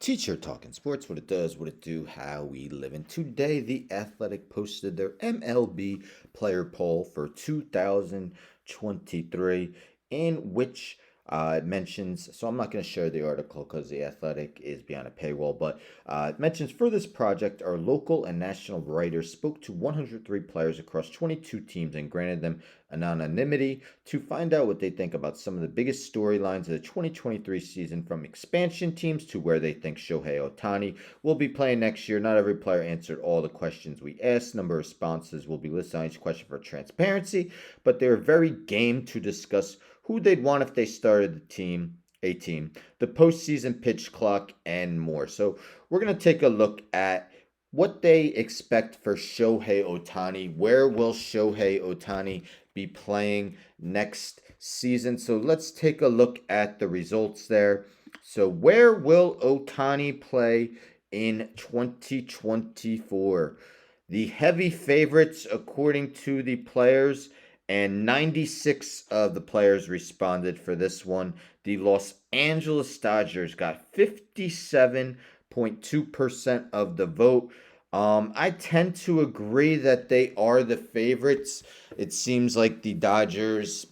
Teacher Talking Sports, what it does, what it do, how we live. And today, The Athletic posted their MLB Player Poll for 2023, in which it mentions, so I'm not going to share the article because The Athletic is beyond a paywall, but it mentions for this project, our local and national writers spoke to 103 players across 22 teams and granted them anonymity to find out what they think about some of the biggest storylines of the 2023 season, from expansion teams to where they think Shohei Ohtani will be playing next year. Not every player answered all the questions we asked. Number of responses will be listed on each question for transparency, but they're very game to discuss who they'd want if they started a team, the postseason pitch clock, and more. So we're going to take a look at what they expect for Shohei Ohtani. Where will Shohei Ohtani be playing next season? So let's take a look at the results there. So where will Ohtani play in 2024? The heavy favorites, according to the players, and 96 of the players responded for this one. The Los Angeles Dodgers got 57.2% of the vote. I tend to agree that they are the favorites. It seems like the Dodgers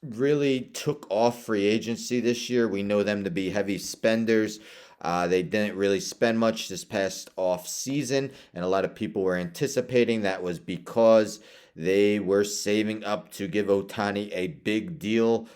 really took off free agency this year. We know them to be heavy spenders. They didn't really spend much this past off season, and a lot of people were anticipating that was because they were saving up to give Ohtani a big deal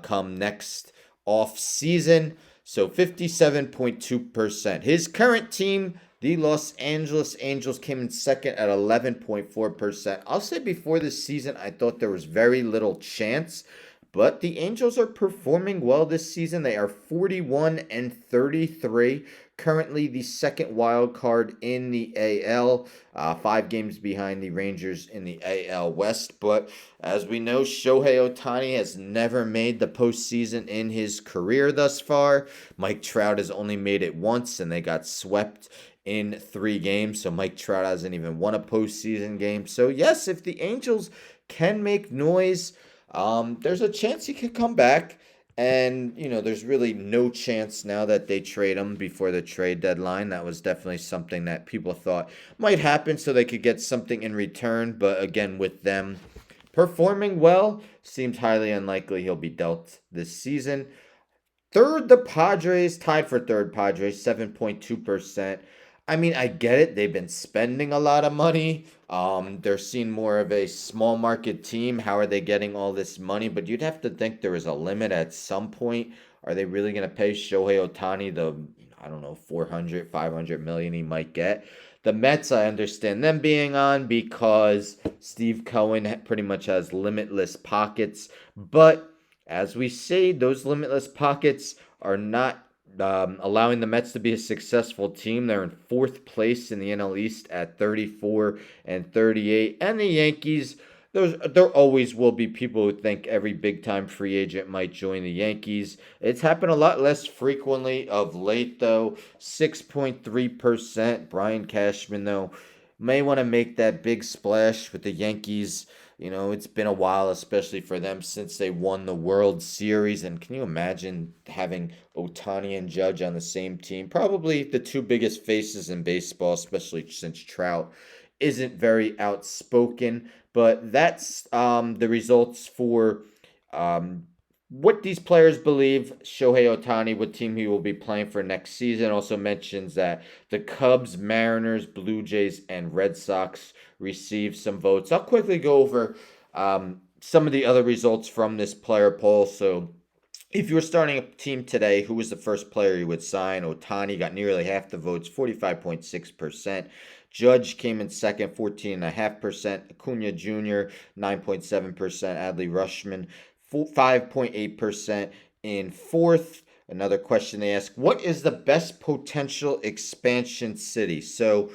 come next off season. So 57.2%. His current team, the Los Angeles Angels, came in second at 11.4%. I'll say before this season, I thought there was very little chance, but the Angels are performing well this season. They are 41-33, currently the second wild card in the AL, 5 games behind the Rangers in the AL West. But as we know, Shohei Ohtani has never made the postseason in his career thus far. Mike Trout has only made it once, and they got swept in 3 games. So Mike Trout hasn't even won a postseason game. So yes, if the Angels can make noise, there's a chance he could come back. And, there's really no chance now that they trade him before the trade deadline. That was definitely something that people thought might happen so they could get something in return. But again, with them performing well, seems highly unlikely he'll be dealt this season. Third, the Padres, tied for third, Padres, 7.2%. I mean, I get it. They've been spending a lot of money. They're seen more of a small market team. How are they getting all this money? But you'd have to think there is a limit at some point. Are they really going to pay Shohei Ohtani the, I don't know, 400, 500 million he might get? The Mets, I understand them being on because Steve Cohen pretty much has limitless pockets. But as we see, those limitless pockets are not allowing the Mets to be a successful team. They're in fourth place in the NL East at 34-38, and the Yankees. There always will be people who think every big time free agent might join the Yankees. It's happened a lot less frequently of late, though. 6.3%. Brian Cashman, though, may want to make that big splash with the Yankees. It's been a while, especially for them, since they won the World Series. And can you imagine having Ohtani and Judge on the same team? Probably the two biggest faces in baseball, especially since Trout isn't very outspoken. But that's the results for um, what these players believe Shohei Ohtani, what team he will be playing for next season. Also mentions that the Cubs, Mariners, Blue Jays, and Red Sox received some votes. I'll quickly go over some of the other results from this player poll. So if you were starting a team today, who was the first player you would sign? Ohtani got nearly half the votes, 45.6%. Judge came in second, 14.5%. Acuna Jr., 9.7%. Adley Rushman, 5.8% in fourth. Another question they ask: what is the best potential expansion city? So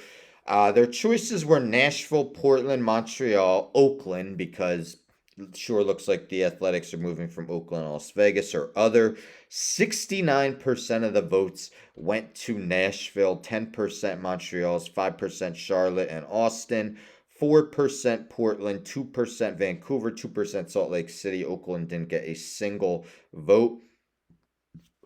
their choices were Nashville, Portland, Montreal, Oakland, because it sure looks like the Athletics are moving from Oakland to Las Vegas, or other. 69% of the votes went to Nashville, 10% Montreal, 5% Charlotte and Austin, 4% Portland, 2% Vancouver, 2% Salt Lake City. Oakland didn't get a single vote.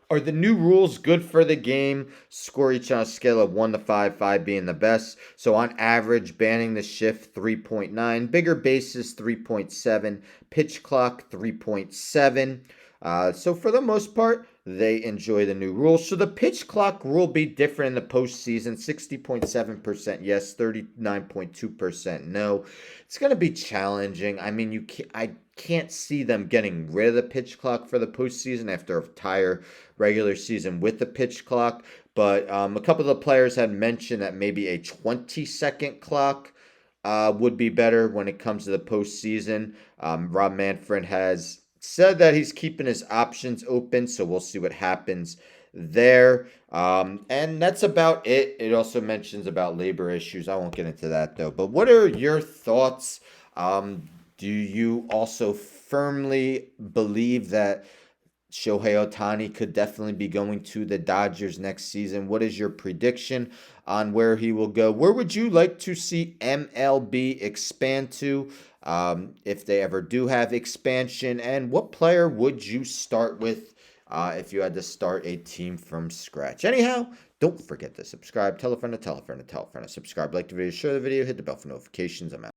Are the new rules good for the game? Score each on a scale of 1 to 5, 5 being the best. So on average, banning the shift 3.9, bigger bases 3.7, pitch clock 3.7. So for the most part, they enjoy the new rules. So the pitch clock will be different in the postseason. 60.7% yes, 39.2% no. It's going to be challenging. I mean, I can't see them getting rid of the pitch clock for the postseason after a entire regular season with the pitch clock. But a couple of the players had mentioned that maybe a 20-second clock would be better when it comes to the postseason. Rob Manfred has said that he's keeping his options open, so we'll see what happens there. And that's about it. It also mentions about labor issues. I won't get into that though. But what are your thoughts? Do you also firmly believe that Shohei Ohtani could definitely be going to the Dodgers next season? What is your prediction on where he will go? Where would you like to see MLB expand to, if they ever do have expansion? And what player would you start with if you had to start a team from scratch? Anyhow, don't forget to subscribe. Tell a friend to tell a friend to tell a friend to subscribe. Like the video, share the video, hit the bell for notifications. I'm out.